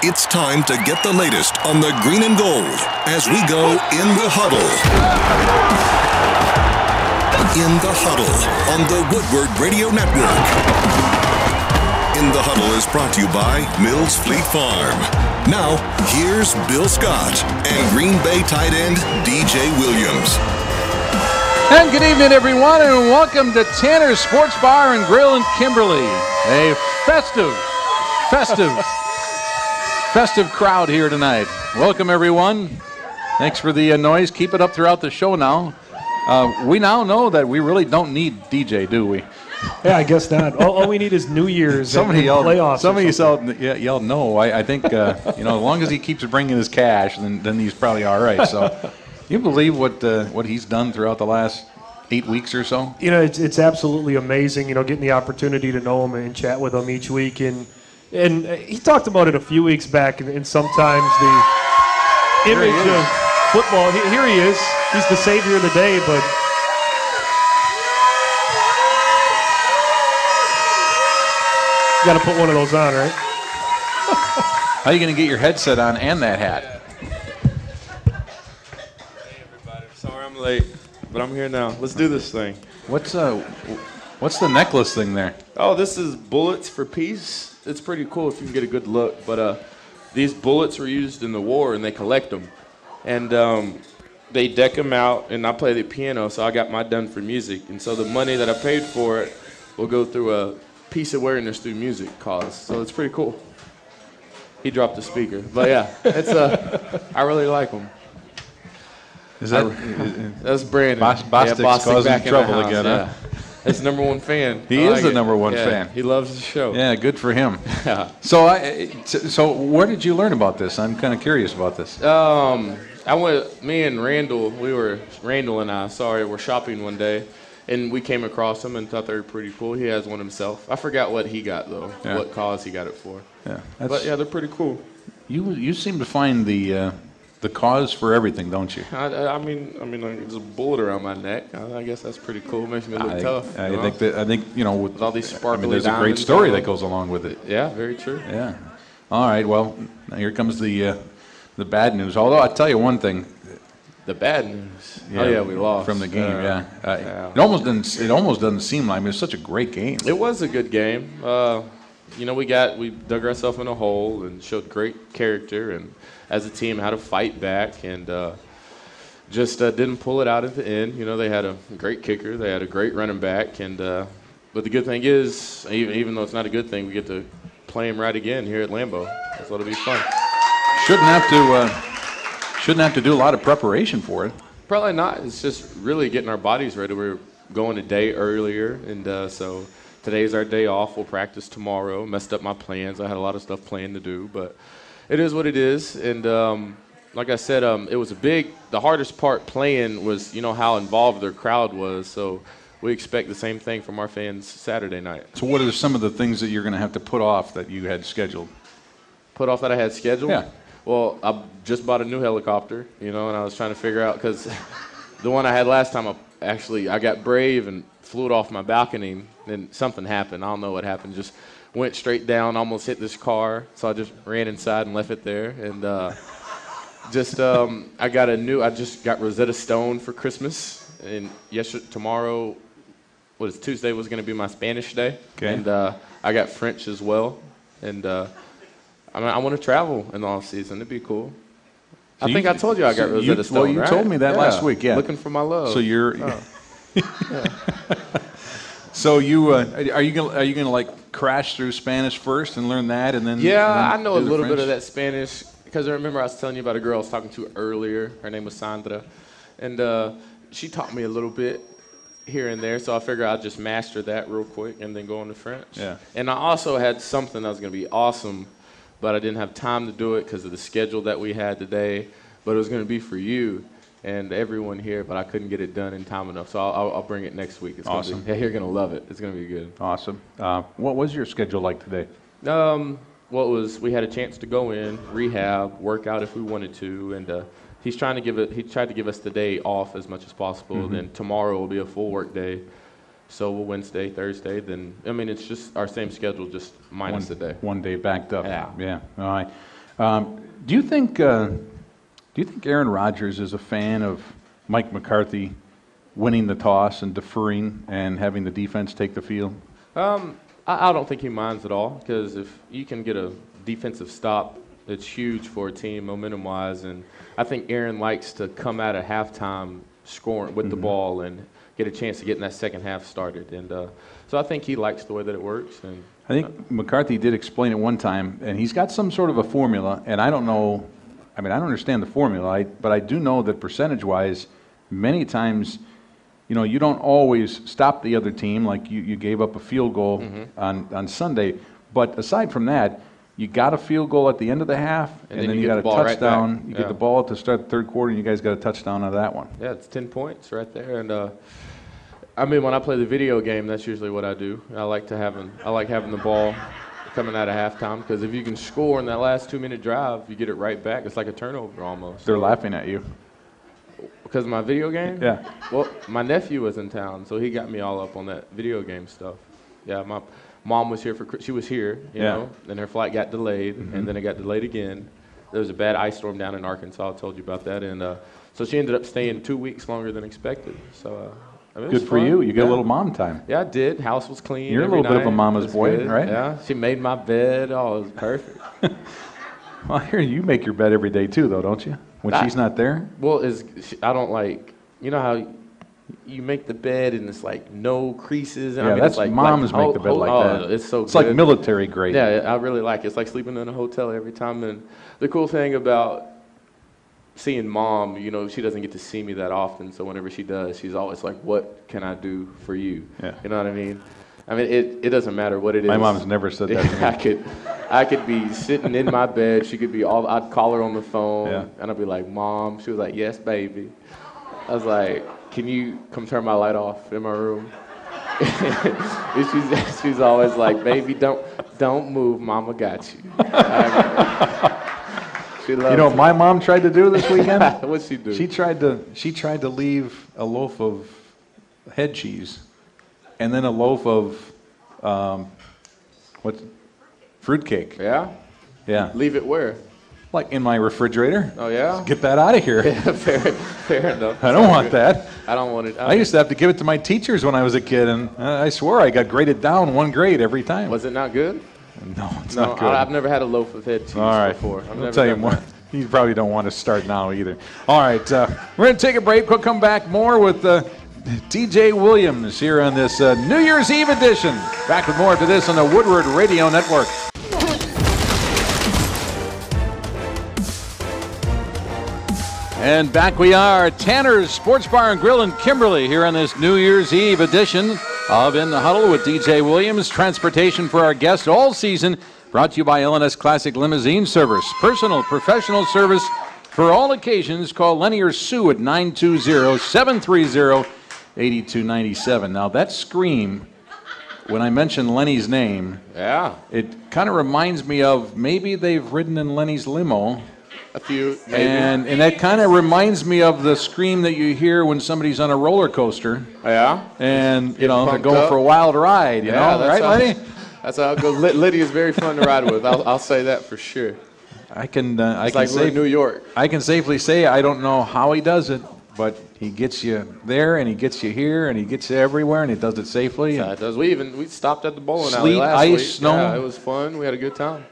It's time to get the latest on the green and gold as we go in the huddle. In the Huddle on the Woodward Radio Network. In the Huddle is brought to you by Mills Fleet Farm. Now, here's Bill Scott and Green Bay tight end DJ Williams. And good evening, everyone, and welcome to Tanner's Sports Bar and Grill in Kimberly. A festive crowd here tonight. Welcome, everyone. Thanks for the noise. Keep it up throughout the show now. We now know that we really don't need DJ, do we? Yeah, I guess not. All we need is New Year's somebody and playoffs. Somebody yelled no. I think, as long as he keeps bringing his cash, then he's probably all right. So, you believe what he's done throughout the last 8 weeks or so? It's absolutely amazing, getting the opportunity to know him and chat with him each week. And he talked about it a few weeks back, and sometimes the image of football, here he is. He's the savior of the day, but you got to put one of those on, right? How are you going to get your headset on and that hat? Hey, everybody. Sorry I'm late, but I'm here now. Let's do this thing. What's the necklace thing there? Oh, this is Bullets for Peace. It's pretty cool if you can get a good look. But these bullets were used in the war, and they collect them. And they deck them out, and I play the piano, so I got my done for music. And so the money that I paid for it will go through a peace awareness through music cause. So it's pretty cool. He dropped the speaker. But yeah, it's I really like them. That's Brandon. Bostic's causing trouble again, huh? That's the number one fan. He is the number one fan. He loves the show. Yeah, good for him. Yeah. So where did you learn about this? I'm kind of curious about this. Me and Randall, Randall and I were shopping one day, and we came across them and thought they were pretty cool. He has one himself. I forgot what he got, though, what cause he got it for. Yeah. But, yeah, they're pretty cool. You seem to find the cause for everything, don't you? I mean, like, there's a bullet around my neck. I guess that's pretty cool. Makes me look tough. I think with all these sparkly there's a great story that goes along with it. Yeah, very true. Yeah. All right. Well, now here comes the bad news. Although I tell you one thing. The bad news. Yeah, we lost from the game. It almost doesn't seem like. I mean, it's such a great game. It was a good game. We dug ourselves in a hole and showed great character and as a team how to fight back and just didn't pull it out at the end. They had a great kicker, they had a great running back, and but the good thing is, even though it's not a good thing, we get to play him right again here at Lambeau. So it'll be fun. Shouldn't have to do a lot of preparation for it. Probably not. It's just really getting our bodies ready. We're going a day earlier, and so today's our day off. We'll practice tomorrow. Messed up my plans. I had a lot of stuff planned to do, but it is what it is. And like I said, it was the hardest part playing was, how involved their crowd was. So we expect the same thing from our fans Saturday night. So what are some of the things that you're going to have to put off that you had scheduled? Put off that I had scheduled? Yeah. Well, I just bought a new helicopter, and I was trying to figure out, because the one I had last time, I got brave and flew it off my balcony, and something happened. I don't know what happened. Just went straight down, almost hit this car, so I just ran inside and left it there. And I just got Rosetta Stone for Christmas, and tomorrow, Tuesday was going to be my Spanish day. Okay. And I got French as well, and I want to travel in the off season. It'd be cool. So I think I told you I got Rosetta Stone. Well, you told me that last week. Yeah. Looking for my love. So you're. So are you gonna like crash through Spanish first and learn that and then? Yeah, and then I know a little French? bit of that Spanish because I remember I was telling you about a girl I was talking to earlier. Her name was Sandra, and she taught me a little bit here and there. So I figured I'd just master that real quick and then go into French. Yeah. And I also had something that was gonna be awesome, but I didn't have time to do it because of the schedule that we had today. But it was going to be for you and everyone here, but I couldn't get it done in time enough. So I'll bring it next week. It's awesome. You're going to love it. It's going to be good. Awesome. What was your schedule like today? We had a chance to go in, rehab, work out if we wanted to, and he tried to give us the day off as much as possible. Mm-hmm. Then tomorrow will be a full work day. So Wednesday, Thursday, then, it's just our same schedule, just minus the day. One day backed up. Yeah. Yeah. All right. Do you think Aaron Rodgers is a fan of Mike McCarthy winning the toss and deferring and having the defense take the field? I don't think he minds at all, because if you can get a defensive stop, it's huge for a team momentum-wise. And I think Aaron likes to come out of halftime scoring with the ball and get a chance to get in that second half started. And so I think he likes the way that it works. And I think McCarthy did explain it one time, and he's got some sort of a formula, and I don't know. I mean, I don't understand the formula, but I do know that percentage-wise, many times, you don't always stop the other team, like you gave up a field goal on Sunday. But aside from that, you got a field goal at the end of the half, and then you got a touchdown. Right, you get the ball to start the third quarter, and you guys got a touchdown out of that one. Yeah, it's 10 points right there. And I mean, when I play the video game, that's usually what I do. I like having the ball coming out of halftime, because if you can score in that last 2-minute drive, you get it right back. It's like a turnover almost. They're laughing at you. Because of my video game? Yeah. Well, my nephew was in town, so he got me all up on that video game stuff. Yeah, my mom was here she was here, you know, and her flight got delayed, and then it got delayed again. There was a bad ice storm down in Arkansas. I told you about that. And so she ended up staying 2 weeks longer than expected. So I mean, good for you. You get a little mom time. Yeah, I did. House was clean. You're a little bit of a mama's boy, good. right? Yeah. She made my bed. Oh, it was perfect. Well, I hear you make your bed every day too, though, don't you? When she's not there? Well, I don't like, you know how you make the bed and it's like no creases. And Yeah, I mean, that's it's like moms make the bed like that. It's so It's good. like military grade. Yeah, I really like it. It's like sleeping in a hotel every time. And the cool thing about seeing mom, she doesn't get to see me that often. So whenever she does, she's always like, "What can I do for you?" Yeah. You know what I mean? I mean, it doesn't matter what it is. My mom's never said that to me. I could be sitting in my bed. She could be I'd call her on the phone, and I'd be like, "Mom." She was like, "Yes, baby." I was like, "Can you come turn my light off in my room?" she's always like, "Baby, don't move. Mama got you." She loves what my mom tried to do this weekend? What'd she do? She tried to leave a loaf of head cheese, and then a loaf of fruitcake. Yeah. Yeah. Leave it where? Like in my refrigerator. Oh yeah. Get that out of here. Yeah, fair enough. I don't want that. I don't want it. I used to have to give it to my teachers when I was a kid, and I swear I got graded down 1 grade every time. Was it not good? No, it's not good. I've never had a loaf of head cheese before. I'll tell you more. You probably don't want to start now either. All right, we're going to take a break. We'll come back more with DJ Williams here on this New Year's Eve edition. Back with more after this on the Woodward Radio Network. And back we are, Tanner's Sports Bar and Grill in Kimberly here on this New Year's Eve edition of In the Huddle with DJ Williams. Transportation for our guests all season, brought to you by L&S Classic Limousine Service. Personal, professional service for all occasions. Call Lenny or Sue at 920-730-8297. Now that scream, when I mention Lenny's name, it kind of reminds me of maybe they've ridden in Lenny's limo. A few, maybe. And that kind of reminds me of the scream that you hear when somebody's on a roller coaster. Yeah. And, they're going for a wild ride, you know, right, Lenny? That's how it goes. Liddy is very fun to ride with. I'll say that for sure. It's like we're in New York. I can safely say I don't know how he does it, but he gets you there, and he gets you here, and he gets you everywhere, and he does it safely. Yeah, it does. We stopped at the bowling alley last week. Ice, snow. Yeah, it was fun. We had a good time.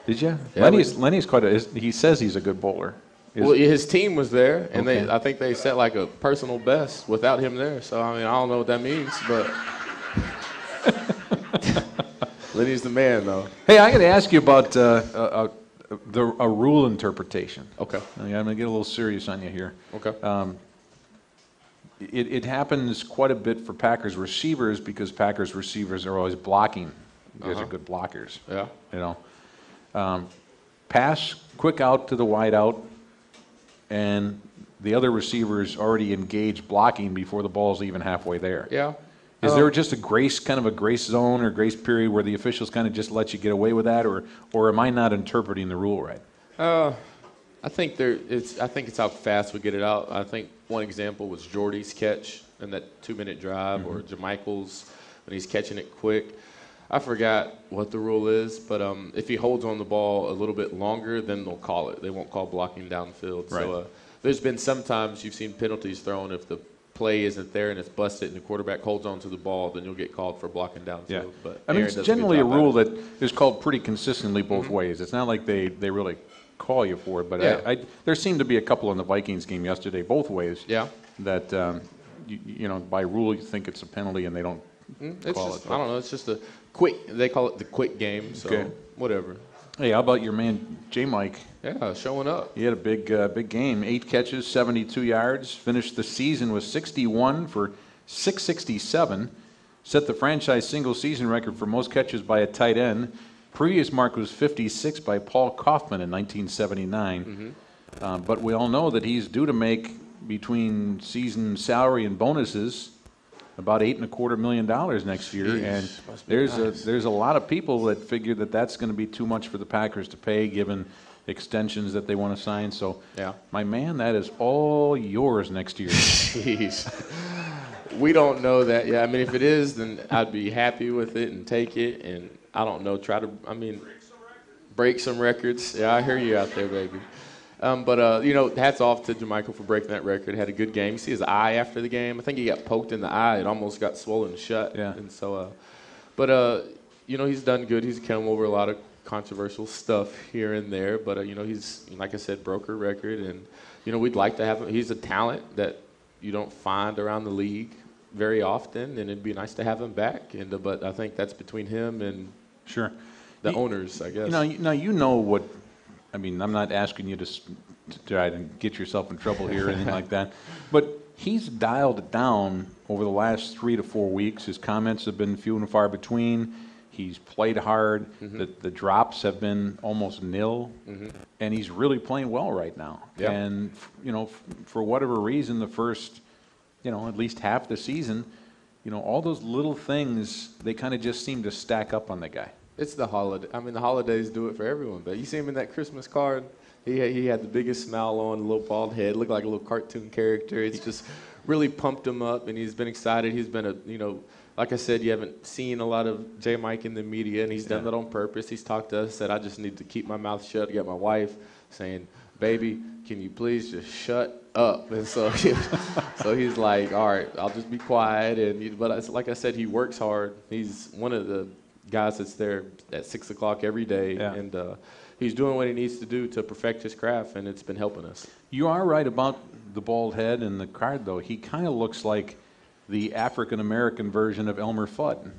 Did you? Yeah, Lenny's quite he saes he's a good bowler. Well, his team was there, and I think they set like a personal best without him there. So, I mean, I don't know what that means, but Lenny's the man, though. Hey, I got to ask you about a rule interpretation. Okay. I'm going to get a little serious on you here. Okay. It happens quite a bit for Packers receivers because Packers receivers are always blocking. You guys are good blockers. Yeah. Pass quick out to the wide out, and the other receivers already engaged blocking before the ball's even halfway there. Yeah. Is there just a grace zone or grace period where the officials kind of just let you get away with that, or am I not interpreting the rule right? I think it's how fast we get it out. I think one example was Jordy's catch in that 2-minute drive, or Jermichael's when he's catching it quick. I forgot what the rule is, but if he holds on the ball a little bit longer, then they'll call it. They won't call blocking downfield. Right. So there's been some times you've seen penalties thrown if the play isn't there and it's busted and the quarterback holds on to the ball, then you'll get called for blocking downfield. Yeah. But I mean, Aaron it's does generally a good job rule at it. that is called pretty consistently both ways. It's not like they really call you for it, but Yeah. there seemed to be a couple in the Vikings game yesterday, both ways. Yeah. That you know, by rule you think it's a penalty and they don't It's call just, it. I don't know. It's just a quick. They call it the quick game. So Okay. whatever. Hey, how about your man J. Mike? Yeah, showing up. He had a big game. 8 catches, 72 yards. Finished the season with 61 for 667. Set the franchise single-season record for most catches by a tight end. Previous mark was 56 by Paul Kaufman in 1979. But we all know that he's due to make between season salary and bonuses about $8.25 million next year, Jeez, and must be nice. there's a lot of people that figure that that's going to be too much for the Packers to pay, given extensions that they want to sign. So, Yeah. my man, that is all yours next year. Jeez. We don't know that. Yeah, I mean, if it is, then I'd be happy with it and take it. And I don't know, break some records. Yeah, I hear you out there, baby. But you know, hats off to Jermichael for breaking that record. Had a good game. You see his eye after the game. I think he got poked in the eye. It almost got swollen shut. Yeah. And so, you know, he's done good. He's come over a lot of controversial stuff here and there. But you know, he's, like I said, broke a record. And you know, we'd like to have him. He's a talent that you don't find around the league very often, and it'd be nice to have him back. And but I think that's between him and Sure. the owners, I guess. You know what. I mean, I'm not asking you to try to get yourself in trouble here or anything like that, but he's dialed it down over the last 3 to 4 weeks. His comments have been few and far between. He's played hard. The drops have been almost nil, and he's really playing well right now. Yep. And you know, for whatever reason, the first, you know, at least half the season, you know, all those little things, they kind of just seem to stack up on the guy. It's the holiday. I mean, the holidays do it for everyone. But you see him in that Christmas card. He had the biggest smile on, a little bald head, looked like a little cartoon character. It's just really pumped him up, and he's been excited. He's been like I said, you haven't seen a lot of J. Mike in the media, and he's done that on purpose. He's talked to us, said, I just need to keep my mouth shut. I got my wife saying, baby, can you please just shut up? And so, so he's like, all right, I'll just be quiet. But like I said, he works hard. He's one of the guys that's there at 6 o'clock every day, and he's doing what he needs to do to perfect his craft, and it's been helping us. You are right about the bald head and the card, though. He kind of looks like the African-American version of Elmer Fudd.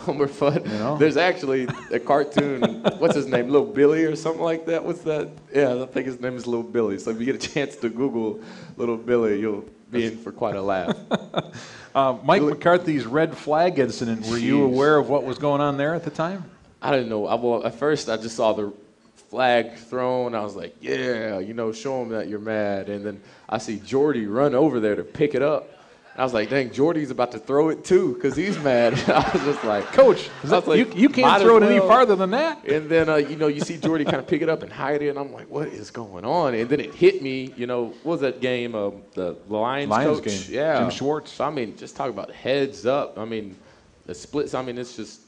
Elmer Fudd. You know? There's actually a cartoon, what's his name, Little Billy or something like that? What's that? Yeah, I think his name is Little Billy. So if you get a chance to Google Little Billy, you'll be in for quite a laugh. Mike McCarthy's red flag incident, were you aware of what was going on there at the time? I didn't know. Well, at first, I just saw the flag thrown. I was like, yeah, you know, show him that you're mad. And then I see Jordy run over there to pick it up. I was like, dang, Jordy's about to throw it too because he's mad. I was just like, Coach, you can't throw it any farther than that. And then, you know, you see Jordy kind of pick it up and hide it. And I'm like, what is going on? And then it hit me, you know, what was that game? The Lions coach? game. Yeah. Jim Schwartz. So, I mean, just talk about heads up. I mean, the splits, I mean, it's just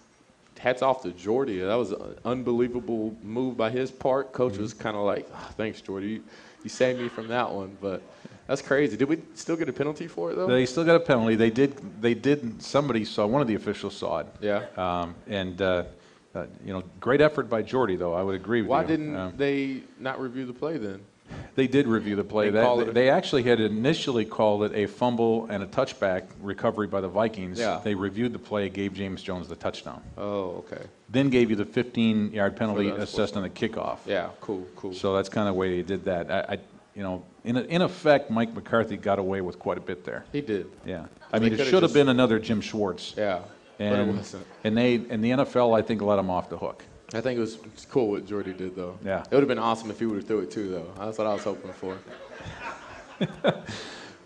hats off to Jordy. That was an unbelievable move by his part. Coach was kind of like, oh, thanks, Jordy. You saved me from that one. But that's crazy. Did we still get a penalty for it, though? They still got a penalty. They did. Somebody saw, one of the officials saw it. Yeah. You know, great effort by Jordy, though. I would agree with you. Why didn't they not review the play then? They did review the play. They actually had initially called it a fumble and a touchback recovery by the Vikings. Yeah. They reviewed the play, gave James Jones the touchdown. Oh, okay. Then gave you the 15-yard penalty assessed on the kickoff. Yeah, cool. So that's kind of the way they did that. You know, in effect, Mike McCarthy got away with quite a bit there. He did. Yeah. I mean, it should have been another Jim Schwartz. Yeah, but it wasn't. And the NFL, I think, let him off the hook. I think it's cool what Jordy did, though. Yeah. It would have been awesome if he would have threw it, too, though. That's what I was hoping for.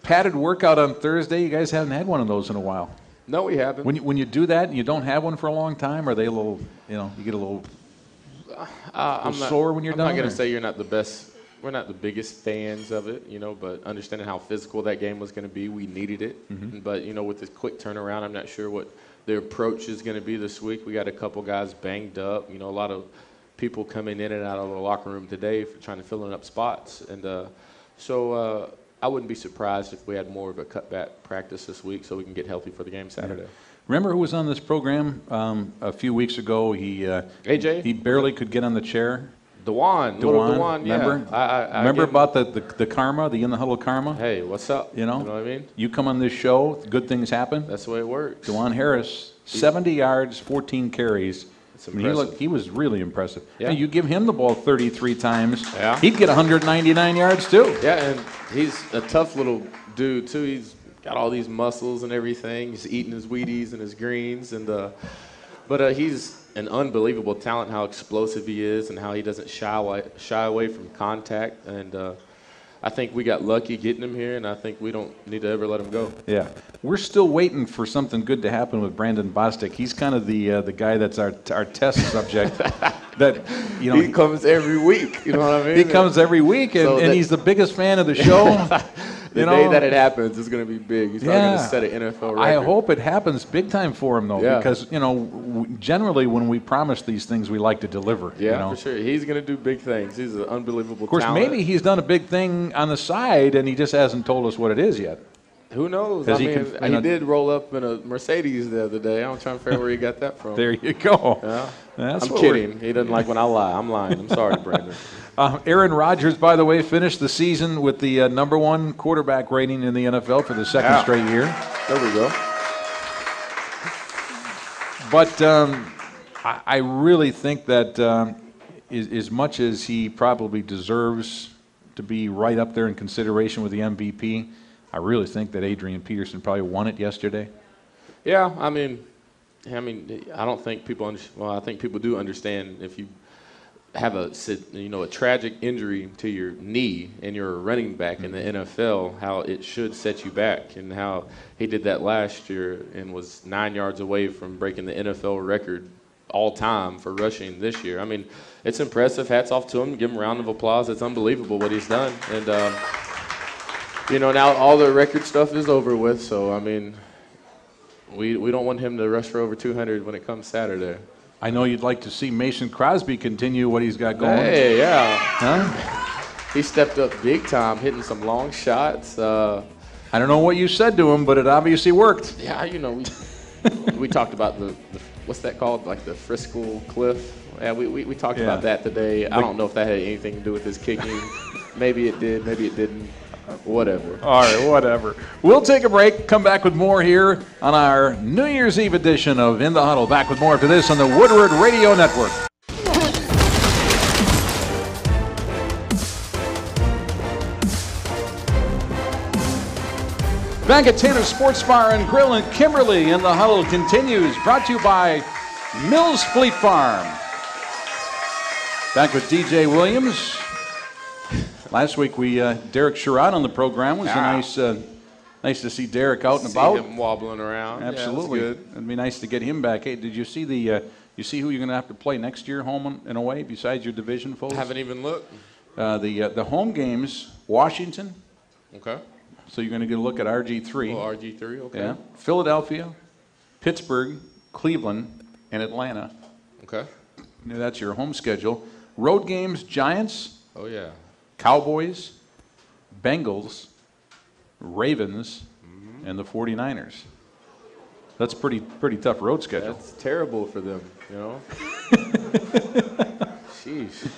Padded workout on Thursday. You guys haven't had one of those in a while. No, we haven't. When you do that and you don't have one for a long time, are they a little, you know, you get a little, sore when you're done? I'm not going to say you're not the best. We're not the biggest fans of it, you know, but understanding how physical that game was going to be, we needed it. But, you know, with this quick turnaround, I'm not sure what the approach is going to be this week. We got a couple guys banged up. You know, a lot of people coming in and out of the locker room today for trying to fill up spots. And so I wouldn't be surprised if we had more of a cutback practice this week so we can get healthy for the game Saturday. Remember who was on this program a few weeks ago? AJ? He barely could get on the chair. Dewan, yeah. Remember? I Remember about the karma, the In the Huddle karma? Hey, what's up? You know what I mean? You come on this show, good things happen. That's the way it works. Dewan Harris, 70 yards, 14 carries. It's I mean, impressive. he was really impressive. Yeah. And you give him the ball 33 times, Yeah. he'd get 199 yards too. Yeah, and he's a tough little dude too. He's got all these muscles and everything. He's eating his Wheaties and his greens, and but he's an unbelievable talent. How explosive he is, and how he doesn't shy away from contact. And I think we got lucky getting him here, and I think we don't need to ever let him go. Yeah, we're still waiting for something good to happen with Brandon Bostic. He's kind of the guy that's our test subject. That he comes every week. You know what I mean? He comes every week, and he's the biggest fan of the show. The day that it happens is going to be big. He's probably going to set an NFL record. I hope it happens big time for him, though, Yeah. because, generally when we promise these things, we like to deliver. Yeah, for sure. He's going to do big things. He's an unbelievable Of course, talent. maybe he's done a big thing on the side, and he just hasn't told us what it is. Yet. Who knows? I Because mean, he did roll up in a Mercedes the other day. I'm trying to figure out where he got that from. There you go. Yeah. That's I'm what kidding. He doesn't like when I lie. I'm lying. I'm sorry, Brandon. Aaron Rodgers, by the way, finished the season with the #1 quarterback rating in the NFL for the second straight year. There we go. But I really think that as much as he probably deserves to be right up there in consideration with the MVP, I really think that Adrian Peterson probably won it yesterday. Yeah, I mean, I don't think people. I think people do understand if you have a tragic injury to your knee and you're a running back in the NFL, how it should set you back, and how he did that last year and was 9 yards away from breaking the NFL record all time for rushing this year. I mean, it's impressive. Hats off to him. Give him a round of applause. It's unbelievable what he's done. And, now all the record stuff is over with. So, I mean, we don't want him to rush for over 200 when it comes Saturday. I know you'd like to see Mason Crosby continue what he's got going. Hey, yeah. Huh? He stepped up big time, hitting some long shots. I don't know what you said to him, but it obviously worked. Yeah, we talked about the what's that called, like the Frisco Cliff. Yeah, we talked about that today. I don't know if that had anything to do with his kicking. Maybe it did, maybe it didn't. Whatever. All right, whatever. We'll take a break, come back with more here on our New Year's Eve edition of In the Huddle. Back with more after this on the Woodward Radio Network. Back at Tanner Sports Bar and Grill in Kimberly, In the Huddle continues, brought to you by Mills Fleet Farm. Back with DJ Williams. Last week Derek Sherrod on the program. It was nice to see Derek out and about. See him wobbling around. Absolutely. Yeah, good. It'd be nice to get him back. Hey, did you see you see who you're going to have to play next year, home and away, besides your division foes? Haven't even looked. The home games, Washington. Okay. So you're going to get a look at RG3. Oh, RG3. Okay. Yeah. Philadelphia, Pittsburgh, Cleveland, and Atlanta. Okay. That's your home schedule. Road games, Giants. Oh yeah. Cowboys, Bengals, Ravens, and the 49ers. That's pretty tough road schedule. That's terrible for them, Sheesh.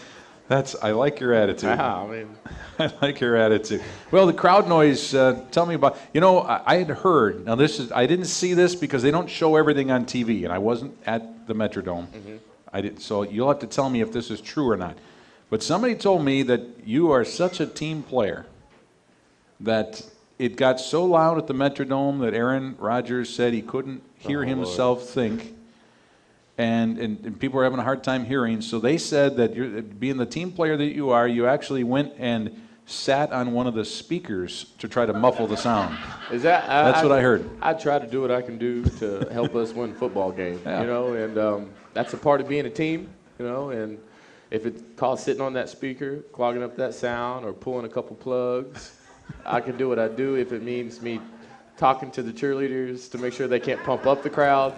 I like your attitude. I mean, I like your attitude. Well, the crowd noise, tell me about, I had heard, now I didn't see this because they don't show everything on TV, and I wasn't at the Metrodome. Mm-hmm. So you'll have to tell me if this is true or not. But somebody told me that you are such a team player that it got so loud at the Metrodome that Aaron Rodgers said he couldn't hear himself think, and people were having a hard time hearing. So they said that being the team player that you are, you actually went and sat on one of the speakers to try to muffle the sound. That's what I heard. I try to do what I can do to help us win football games, and that's a part of being a team, and if it calls sitting on that speaker, clogging up that sound, or pulling a couple plugs, I can do what I do. If it means me talking to the cheerleaders to make sure they can't pump up the crowd,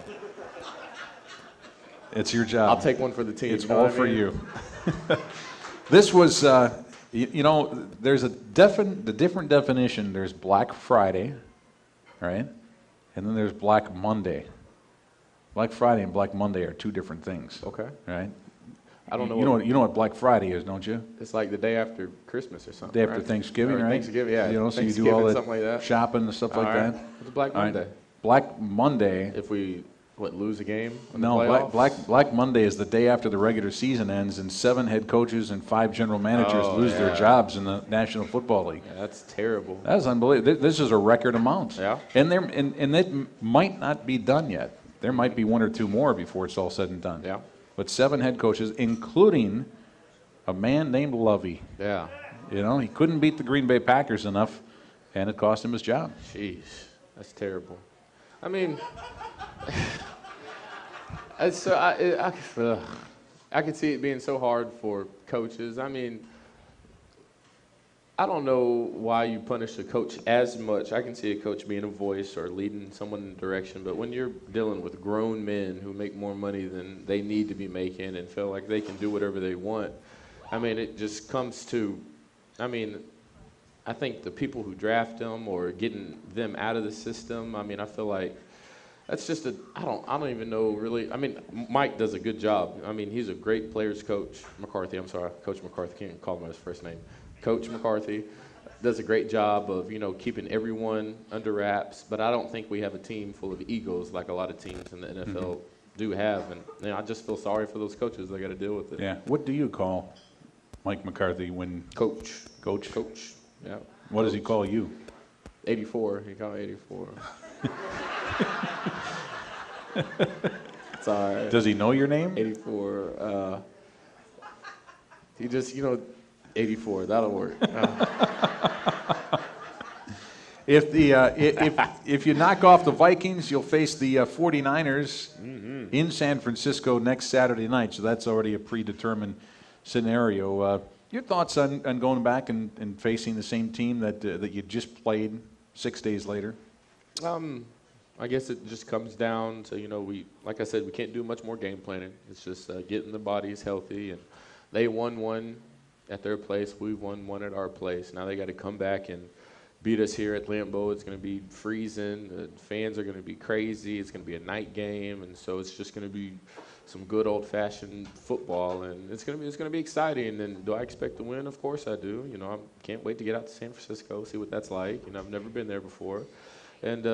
It's your job. I'll take one for the team. It's you know all what I for mean? you. This was, there's the different definition. There's Black Friday, right? And then there's Black Monday. Black Friday and Black Monday are two different things. Okay. Right? I don't know. You know what Black Friday is, don't you? It's like the day after Christmas or something. Day after right? Thanksgiving, Or right? Thanksgiving, yeah. So you do Thanksgiving, all that something like that. shopping and stuff like All right. that. It's Black All right. Monday. Black Monday. If we lose a game? In No, the playoffs? Black Monday is the day after the regular season ends, and 7 head coaches and 5 general managers lose their jobs in the National Football League. Yeah, that's terrible. That's unbelievable. This is a record amount. Yeah. And it might not be done yet. There might be 1 or 2 more before it's all said and done. Yeah. But 7 head coaches, including a man named Lovey. Yeah. He couldn't beat the Green Bay Packers enough, and it cost him his job. Jeez, that's terrible. I mean, I could see it being so hard for coaches. I mean, I don't know why you punish a coach as much. I can see a coach being a voice or leading someone in a direction, but when you're dealing with grown men who make more money than they need to be making and feel like they can do whatever they want, I mean, it just comes to, I think the people who draft them or getting them out of the system, I feel like that's just I don't even know really. Mike does a good job. He's a great players coach. McCarthy, I'm sorry, Coach McCarthy, can't call him by his first name. Coach McCarthy does a great job of, keeping everyone under wraps, but I don't think we have a team full of egos like a lot of teams in the NFL do have, and I just feel sorry for those coaches. They got to deal with it. Yeah. What do you call Mike McCarthy when Coach? Yeah. What does he call you? 84. He called me 84. It's all right. Does he know your name? 84. He just, 84. That'll work. If you knock off the Vikings, you'll face the 49ers in San Francisco next Saturday night. So that's already a predetermined scenario. Your thoughts on going back and facing the same team that you just played 6 days later? I guess it just comes down to, like I said, we can't do much more game planning. It's just getting the bodies healthy. And they won one at their place. We won one at our place. Now they got to come back and beat us here at Lambeau. It's going to be freezing. The fans are going to be crazy. It's going to be a night game. And so it's just going to be some good old-fashioned football. And it's going to be exciting. And do I expect to win? Of course I do. I can't wait to get out to San Francisco, see what that's like. I've never been there before. And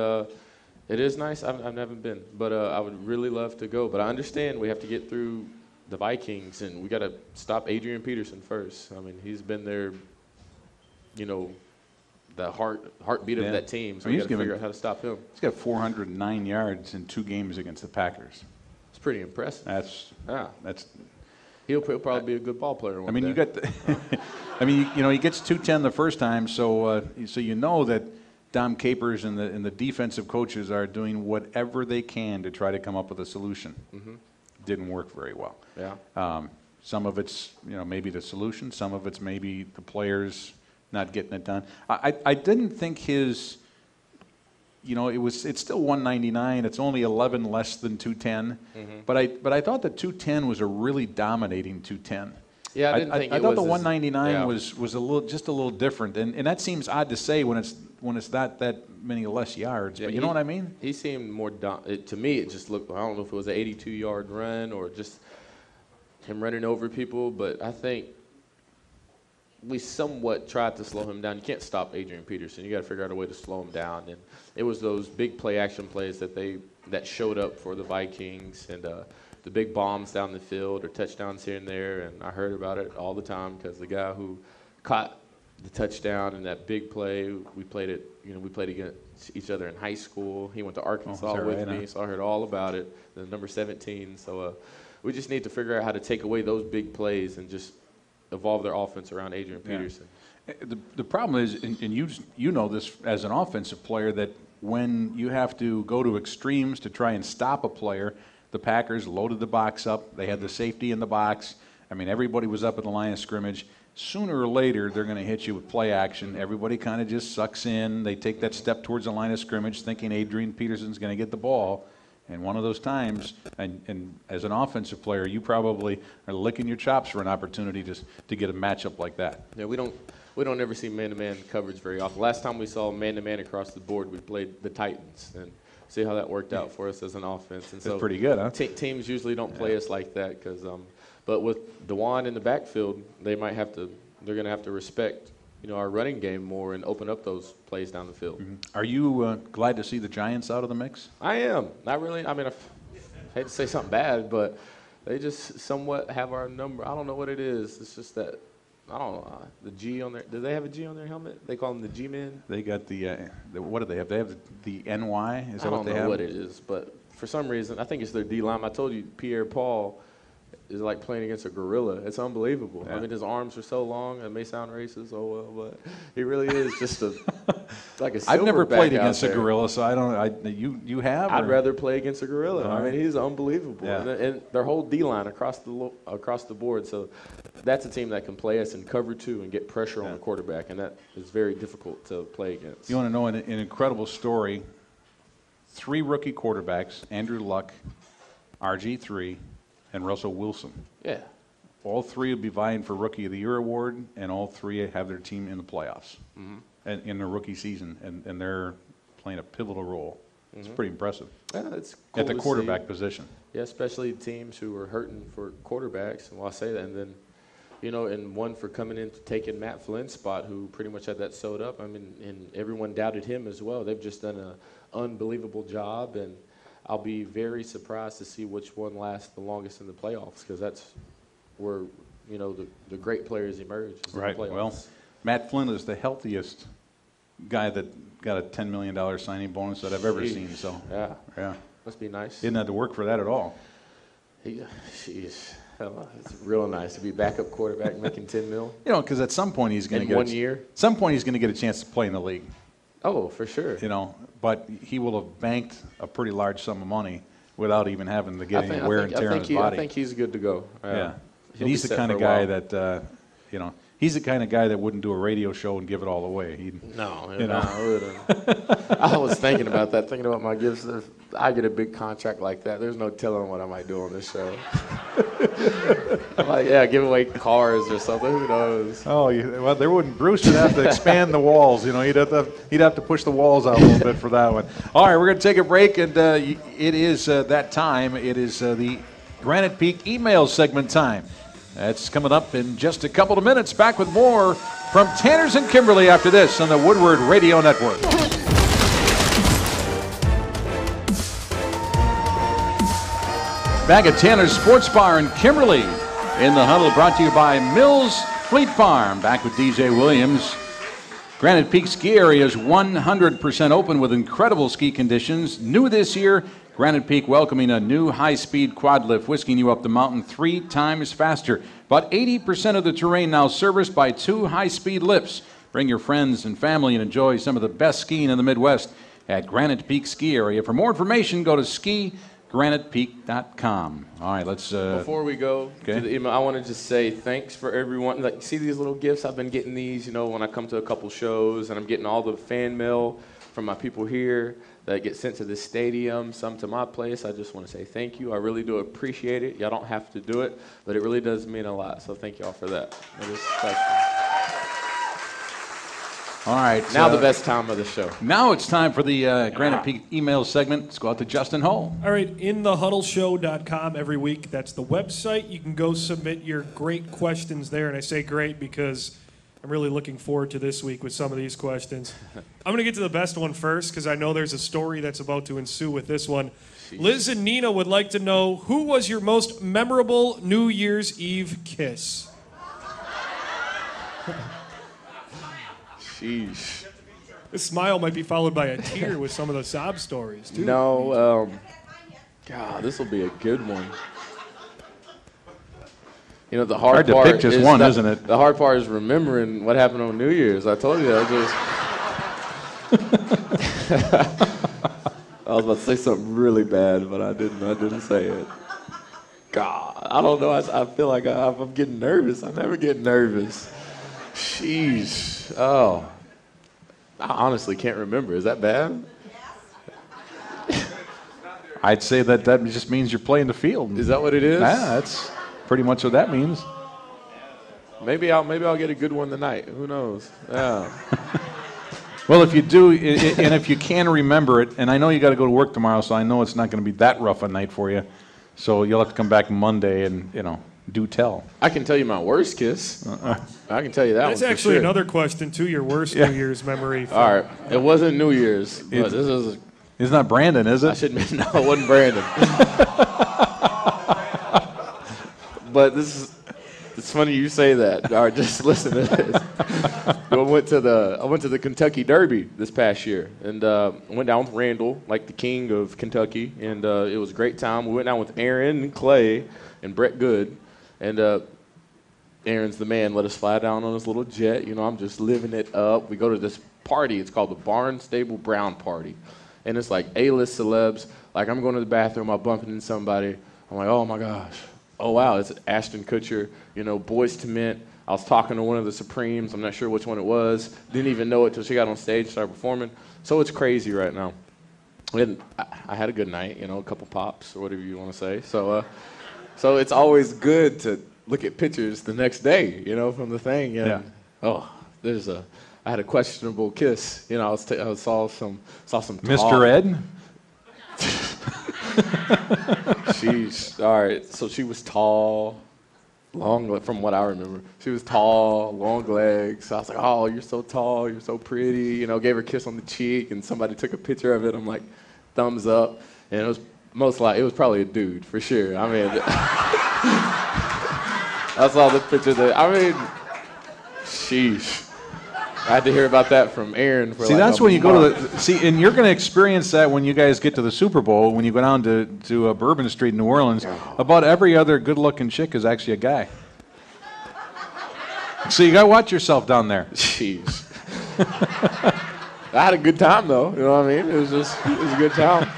it is nice. I've never been, but I would really love to go. But I understand we have to get through the Vikings, and we got to stop Adrian Peterson first. He's been there, the heartbeat of that team. So we got to figure out how to stop him. He's got 409 yards in 2 games against the Packers. It's pretty impressive. That's. He'll probably be a good ball player. One day. You got. He gets 210 the first time, so that Dom Capers and the defensive coaches are doing whatever they can to try to come up with a solution. Didn't work very well. Yeah. Some of it's maybe the solution. Some of it's maybe the players not getting it done. I didn't think his. It's still 199. It's only 11 less than 210. But I thought the 210 was a really dominating 210. Yeah, I thought the 199 was a little different, and that seems odd to say when it's not that many less yards. Yeah, but you know what I mean? He seemed more to me. It just looked. I don't know if it was an 82-yard run or just him running over people, but I think we somewhat tried to slow him down. You can't stop Adrian Peterson. You got to figure out a way to slow him down. And it was those big play action plays that showed up for the Vikings and. The big bombs down the field or touchdowns here and there, and I heard about it all the time because the guy who caught the touchdown in that big play, we played against each other in high school. He went to Arkansas with me, so I heard all about it, the number 17. So we just need to figure out how to take away those big plays and just evolve their offense around Adrian Peterson. The problem is, and you know this as an offensive player, that when you have to go to extremes to try and stop a player, the Packers loaded the box up. They had the safety in the box. Everybody was up at the line of scrimmage. Sooner or later, they're going to hit you with play action. Everybody kind of just sucks in. They take that step towards the line of scrimmage thinking Adrian Peterson's going to get the ball. And one of those times, and as an offensive player, you probably are licking your chops for an opportunity to get a matchup like that. Yeah, we don't ever see man-to-man coverage very often. Last time we saw man-to-man across the board, we played the Titans, and see how that worked out for us as an offense. And That's pretty good, huh? Teams usually don't play us like that, because but with DeJuan in the backfield, they're going to have to respect our running game more and open up those plays down the field. Mm-hmm. Are you glad to see the Giants out of the mix? I am. Not really. I mean, I hate to say something bad, but they just somewhat have our number. I don't know what it is. It's just that, I don't know, the G on their, do they have a G on their helmet? They call them the G-men? They got what do they have? They have the NY? Is that what they have? I don't know what it is, but for some reason, I think it's their D-line. I told you, Pierre-Paul is like playing against a gorilla. It's unbelievable. Yeah. I mean, his arms are so long. It may sound racist, but he really is just like a silverback. I've never played against a gorilla, so I don't. You have? I'd rather play against a gorilla. Right. I mean, he's unbelievable, yeah. and their whole D-line across the board. So that's a team that can play us in cover 2 and get pressure on the quarterback, and that is very difficult to play against. You want to know an incredible story? 3 rookie quarterbacks: Andrew Luck, RG3. And Russell Wilson. Yeah. All 3 will be vying for Rookie of the Year award, and all 3 have their team in the playoffs and in their rookie season, and they're playing a pivotal role. It's pretty impressive. Yeah, it's cool at the quarterback position. Yeah, especially teams who are hurting for quarterbacks. And I say that, and then, and one for coming in to taking Matt Flynn's spot, who pretty much had that sewed up. I mean, and everyone doubted him as well. They've just done an unbelievable job, and I'll be very surprised to see which one lasts the longest in the playoffs, because that's where, the great players emerge. Right. In the playoffs. Well, Matt Flynn is the healthiest guy that got a $10 million signing bonus that I've ever seen. So yeah, must be nice. Didn't have to work for that at all. It's real nice to be backup quarterback making $10 million. Because at some point he's going to get 1 year. Some point he's going to get a chance to play in the league. Oh, for sure. But he will have banked a pretty large sum of money without even having to get any wear and tear on his body. I think he's good to go. Yeah. And he's the kind of guy that, he's the kind of guy that wouldn't do a radio show and give it all away. No, I wouldn't. I was thinking about my gifts. If I get a big contract like that, there's no telling what I might do on this show. Give away cars or something. Who knows? Oh, well, there wouldn't. Bruce would have to expand the walls. He'd have to push the walls out a little bit for that one. All right, we're going to take a break, and it is that time. It is the Granite Peak email segment time. That's coming up in just a couple of minutes. Back with more from Tanners and Kimberly after this on the Woodward Radio Network. Back at Tanner's Sports Bar in Kimberly in the Huddle, brought to you by Mills Fleet Farm. Back with DJ Williams. Granite Peak Ski Area is 100% open with incredible ski conditions. New this year, Granite Peak welcoming a new high-speed quad lift, whisking you up the mountain 3 times faster. About 80% of the terrain now serviced by 2 high-speed lifts. Bring your friends and family and enjoy some of the best skiing in the Midwest at Granite Peak Ski Area. For more information, go to skigranitepeak.com. All right, let's... Before we go to the email, I want to just say thanks for everyone. Like, see these little gifts? I've been getting these, when I come to a couple shows, and I'm getting all the fan mail from my people here that get sent to the stadium, some to my place. I just want to say thank you. I really do appreciate it. Y'all don't have to do it, but it really does mean a lot. So thank y'all for that. It is special. All right. Now the best time of the show. Now it's time for the Granite Peak email segment. Let's go out to Justin Hull. All right, inthehuddleshow.com every week. That's the website. You can go submit your great questions there. And I say great because I'm really looking forward to this week with some of these questions. I'm going to get to the best one first because I know there's a story that's about to ensue with this one. Jeez. Liz and Nina would like to know, who was your most memorable New Year's Eve kiss? Sheesh. This smile might be followed by a tear with some of the sob stories, too. No, God, this will be a good one. The hard part to pick just one, isn't it? The hard part is remembering what happened on New Year's. I told you that. I was about to say something really bad, but I didn't say it. God, I don't know. I feel like I'm getting nervous. I never get nervous. Sheesh. Oh. I honestly can't remember. Is that bad? I'd say that just means you're playing the field. Is that what it is? Yeah, that's pretty much what that means. Maybe I'll get a good one tonight. Who knows? Yeah. Well, if you do, and if you can remember it, and I know you got to go to work tomorrow, so I know it's not going to be that rough a night for you. So you'll have to come back Monday and, do tell. I can tell you my worst kiss. I can tell you that That's one for actually sure. another question, too, your worst New Year's memory. All right. It wasn't New Year's, but this is... It's not Brandon, is it? I should admit, no, it wasn't Brandon. But it's funny you say that. All right, just listen to this. I went to the Kentucky Derby this past year, and went down with Randall, like the king of Kentucky, and it was a great time. We went down with Aaron and Clay and Brett Good, and Aaron's the man. Let us fly down on his little jet. I'm just living it up. We go to this party. It's called the Barnstable Brown Party, and it's like A-list celebs. Like, I'm going to the bathroom, I'm bumping into somebody. I'm like, oh my gosh. Oh, wow, it's Ashton Kutcher, Boyz II Men. I was talking to one of the Supremes. I'm not sure which one it was. Didn't even know it till she got on stage and started performing. So it's crazy right now. And I had a good night, a couple pops or whatever you want to say. So it's always good to look at pictures the next day, from the thing. And, I had a questionable kiss. I saw some Mr. Ed? All right, so she was tall, long, from what I remember. She was tall, long legs. So I was like, oh, you're so tall, you're so pretty. Gave her a kiss on the cheek, and somebody took a picture of it. I'm like, thumbs up. And it was probably a dude, for sure. I mean, I saw the picture sheesh. I had to hear about that from Aaron. That's when you go to and you're going to experience that when you guys get to the Super Bowl, when you go down to Bourbon Street in New Orleans. About every other good-looking chick is actually a guy. So you got to watch yourself down there. Jeez. I had a good time, though. You know what I mean? It was a good time.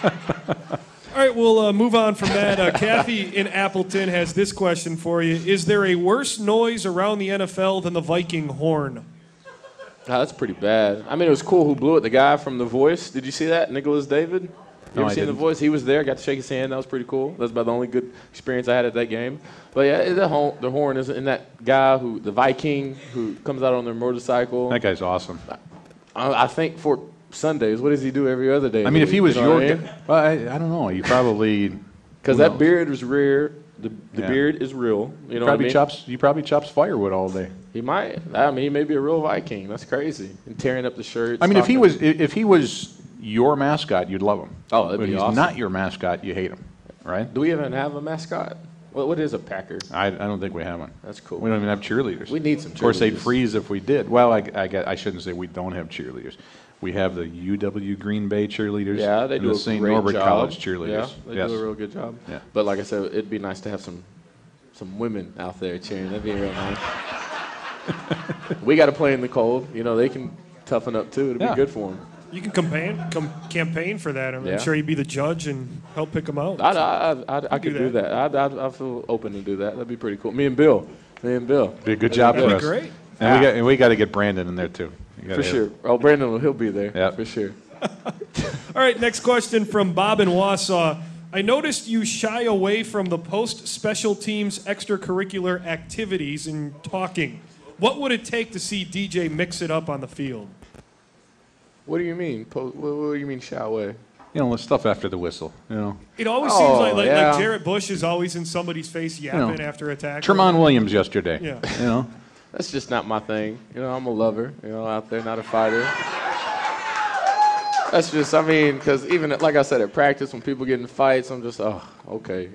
All right, we'll move on from that. Kathy in Appleton has this question for you. Is there a worse noise around the NFL than the Viking horn? Oh, that's pretty bad. I mean, it was cool who blew it. The guy from The Voice. Did you see that? Nicholas David? You ever seen The Voice? He was there. Got to shake his hand. That was pretty cool. That's about the only good experience I had at that game. But yeah, the horn is in that guy the Viking who comes out on their motorcycle. That guy's awesome. I think for Sundays, what does he do every other day? I mean, if he was your guy, well, I don't know. You probably because that beard was rare. The beard is real. You know probably what I mean? He probably chops firewood all day. He might. I mean, he may be a real Viking. That's crazy. And tearing up the shirts. I mean, if he was your mascot, you'd love him. Oh, that'd be awesome. If he's not your mascot, you hate him, right? Do we even have a mascot? What is a Packer? I don't think we have one. That's cool. We don't even have cheerleaders. We need some cheerleaders. Of course, they'd freeze if we did. Well, I shouldn't say we don't have cheerleaders. We have the UW Green Bay cheerleaders. Yeah, they do the a St. great Norbert job. College cheerleaders. Yeah, they do a real good job. Yeah. But like I said, it'd be nice to have some women out there cheering. That'd be real nice. We got to play in the cold. They can toughen up too. It'd be good for them. You can campaign for that. I'm sure you'd be the judge and help pick them out. I could do that. I feel open to do that. That'd be pretty cool. Me and Bill. Be a good job for us. That'd be great. And we got to get Brandon in there too. For sure. Oh, Brandon, he'll be there. Yeah, for sure. All right, next question from Bob in Wausau. I noticed you shy away from the post-special teams extracurricular activities in talking. What would it take to see DJ mix it up on the field? What do you mean? What do you mean shy away? The stuff after the whistle. It always seems like Jarrett Bush is always in somebody's face yapping after a tackle. Tremont Williams yesterday. Yeah. That's just not my thing. I'm a lover. Out there, not a fighter. That's just, because even like I said at practice, when people get in fights, I'm just, okay,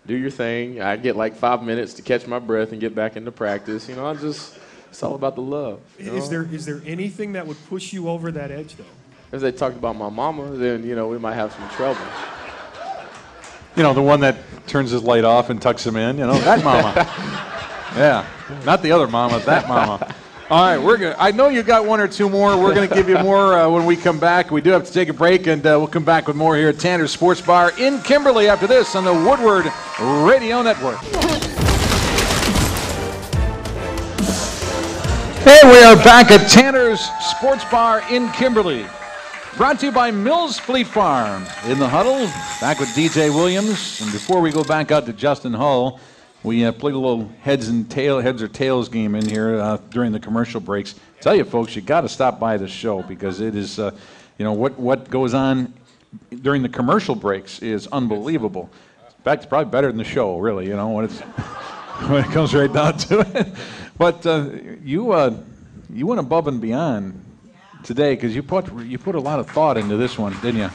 do your thing. I get like 5 minutes to catch my breath and get back into practice. It's all about the love. Is there anything that would push you over that edge, though? If they talked about my mama, then, we might have some trouble. The one that turns his light off and tucks him in, that mama. Yeah, not the other mama, that mama. All right, I know you got one or two more. We're going to give you more when we come back. We do have to take a break, and we'll come back with more here at Tanner's Sports Bar in Kimberly after this on the Woodward Radio Network. Hey, we are back at Tanner's Sports Bar in Kimberly. Brought to you by Mills Fleet Farm. In the huddle, back with DJ Williams. And before we go back out to Justin Hull, we played a little heads or tails game in here during the commercial breaks. Tell you folks, you got to stop by the show because it is, what goes on during the commercial breaks is unbelievable. In fact, it's probably better than the show, really, when it's when it comes right down to it. But you went above and beyond today because you put a lot of thought into this one, didn't you?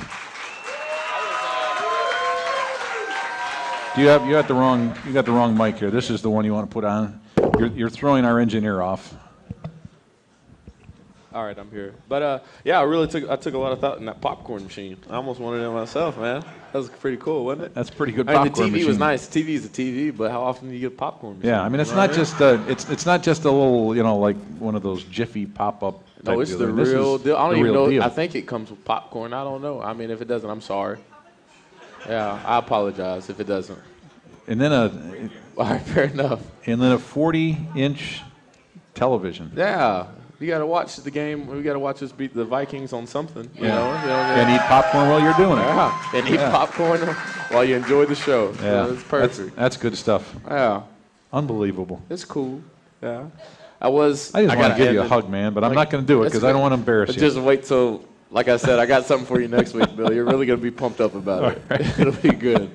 You got the wrong mic here. This is the one you want to put on. You're throwing our engineer off. All right, I'm here. But yeah, I took a lot of thought in that popcorn machine. I almost wanted it myself, man. That was pretty cool, wasn't it? That's pretty good popcorn machine. The TV was nice. TV is a TV, but how often do you get a popcorn machine? Yeah, I mean it's not just it's not just a little like one of those Jiffy pop-up. No, it's the real deal. I don't even know. I think it comes with popcorn. I don't know. I mean, if it doesn't, I'm sorry. Yeah, I apologize if it doesn't. And then all right, fair enough. And then a 40-inch television. Yeah, you got to watch the game. We got to watch us beat the Vikings on something. You know? And eat popcorn while you're doing it. Yeah, and eat popcorn while you enjoy the show. Yeah, it's perfect. That's good stuff. Yeah, unbelievable. It's cool. Yeah, I just want to give you a hug, man, but I'm not going to do it because I don't want to embarrass you. Just wait till, like I said, I got something for you next week, Bill. You're really going to be pumped up about it. Right. It'll be good.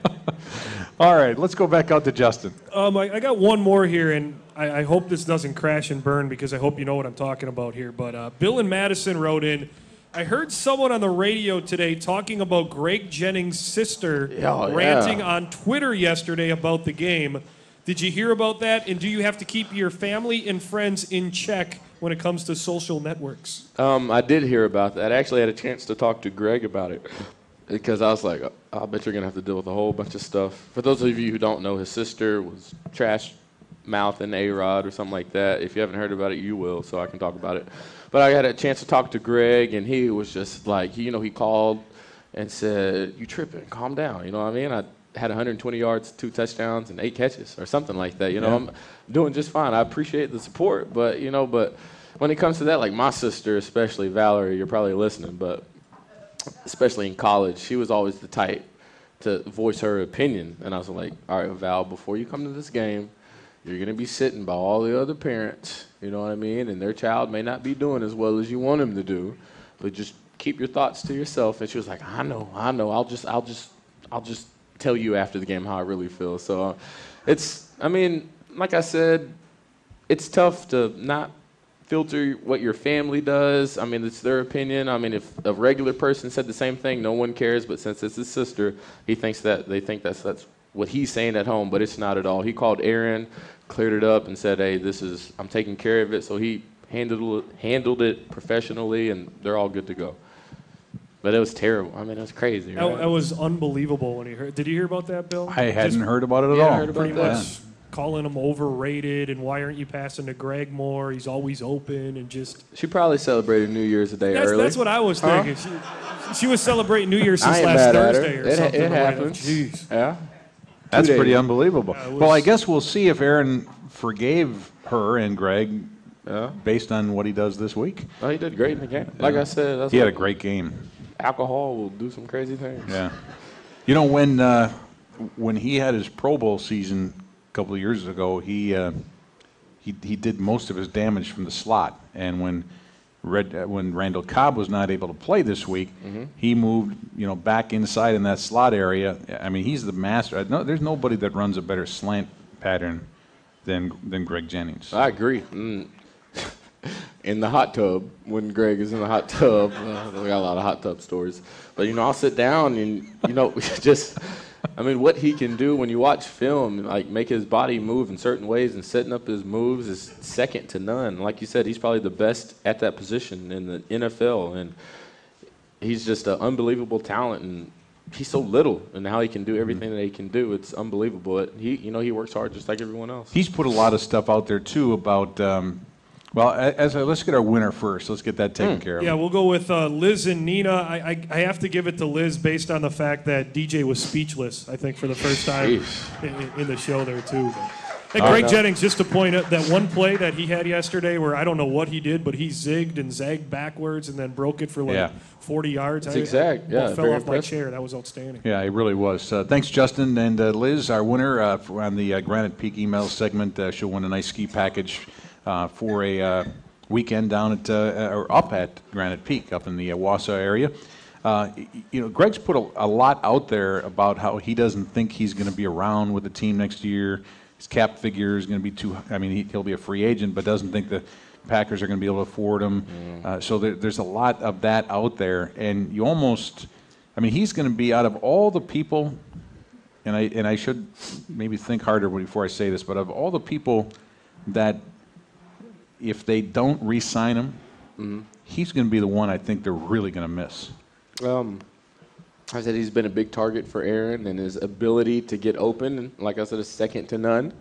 All right, let's go back out to Justin. I got one more here, and I hope this doesn't crash and burn because I hope you know what I'm talking about here. But Bill and Madison wrote in, I heard someone on the radio today talking about Greg Jennings' sister ranting on Twitter yesterday about the game. Did you hear about that? And do you have to keep your family and friends in check when it comes to social networks? I did hear about that. I actually had a chance to talk to Greg about it. Because I was like, I bet you're going to have to deal with a whole bunch of stuff. For those of you who don't know, his sister was trash-mouthing A-Rod or something like that. If you haven't heard about it, you will, so I can talk about it. But I had a chance to talk to Greg, and he was just like, he called and said, you tripping, calm down. You know what I mean? I had 120 yards, 2 touchdowns, and 8 catches or something like that. I'm doing just fine. I appreciate the support, but when it comes to that, like my sister especially, Valerie, you're probably listening, but especially in college, she was always the type to voice her opinion. And I was like, all right, Val, before you come to this game, you're going to be sitting by all the other parents, you know what I mean? And their child may not be doing as well as you want him to do, but just keep your thoughts to yourself. And she was like, I know. I'll just tell you after the game how I really feel. So like I said, it's tough to not filter what your family does. I mean, it's their opinion. I mean, if a regular person said the same thing, no one cares. But since it's his sister, they think that's what he's saying at home, but it's not at all. He called Aaron, cleared it up, and said, "Hey, I'm taking care of it." So he handled it professionally, and they're all good to go. But it was terrible. I mean, it was crazy. Right? That was unbelievable when he heard. Did you hear about that, Bill? I hadn't heard about it at all. Heard about pretty much calling him overrated, and why aren't you passing to Greg more? He's always open, and just. She probably celebrated New Year's a day early. That's what I was thinking. She was celebrating New Year's since last Thursday or something. It happens. Jeez. Yeah. That's pretty unbelievable. Well, I guess we'll see if Aaron forgave her and Greg based on what he does this week. Oh, he did great in the game. Like I said, he had a great game. Alcohol will do some crazy things. Yeah. When he had his Pro Bowl season a couple of years ago, he did most of his damage from the slot, and when Randall Cobb was not able to play this week, he moved back inside in that slot area. I mean, he's the master. There's nobody that runs a better slant pattern than Greg Jennings. I agree. In the hot tub, when Greg is in the hot tub, we got a lot of hot tub stories. But I'll sit down and just. I mean, what he can do when you watch film, like make his body move in certain ways and setting up his moves is second to none. Like you said, he's probably the best at that position in the NFL, and he's just an unbelievable talent. And he's so little, and how he can do everything that he can do, it's unbelievable. He works hard just like everyone else. He's put a lot of stuff out there too about. Let's get our winner first. Let's get that taken care of. Yeah, we'll go with Liz and Nina. I have to give it to Liz based on the fact that DJ was speechless, I think, for the first time in the show there, too. Hey, Greg Jennings, just to point out that one play that he had yesterday where I don't know what he did, but he zigged and zagged backwards and then broke it for 40 yards. Zigzag, I fell off my chair. That was outstanding. Yeah, it really was. Thanks, Justin. And Liz, our winner on the Granite Peak email segment, she'll win a nice ski package for a weekend down at or up at Granite Peak up in the Wausau area. Greg's put a lot out there about how he doesn't think he's going to be around with the team next year. His cap figure is going to be too. I mean, he'll be a free agent, but doesn't think the Packers are going to be able to afford him. So there's a lot of that out there, and you almost. I mean, he's going to be out of all the people, and I should maybe think harder before I say this, but of all the people that, if they don't re-sign him, he's going to be the one I think they're really going to miss. I said he's been a big target for Aaron, and his ability to get open, and like I said, is second to none.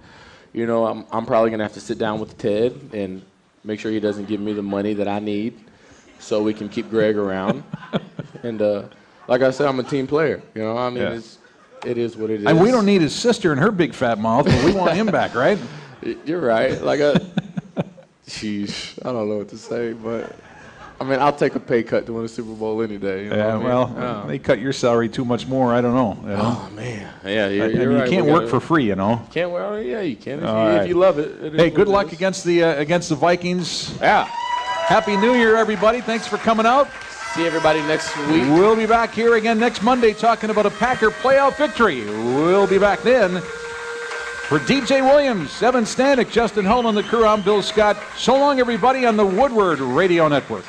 I'm probably going to have to sit down with Ted and make sure he doesn't give me the money that I need so we can keep Greg around. And like I said, I'm a team player. It is what it is. And we don't need his sister and her big fat mouth, but we want him back, right? You're right. Sheesh, I don't know what to say, but I mean, I'll take a pay cut to win a Super Bowl any day. They cut your salary too much more. I don't know. Oh man, yeah, you're right. You can't work for free, Can't work. Yeah, you can if you love it. Hey, good luck against the Vikings. Yeah. Happy New Year, everybody. Thanks for coming out. See everybody next week. We'll be back here again next Monday talking about a Packer playoff victory. We'll be back then. For DJ Williams, Evan Stanek, Justin Hull, and the crew, I'm Bill Scott. So long, everybody, on the Woodward Radio Network.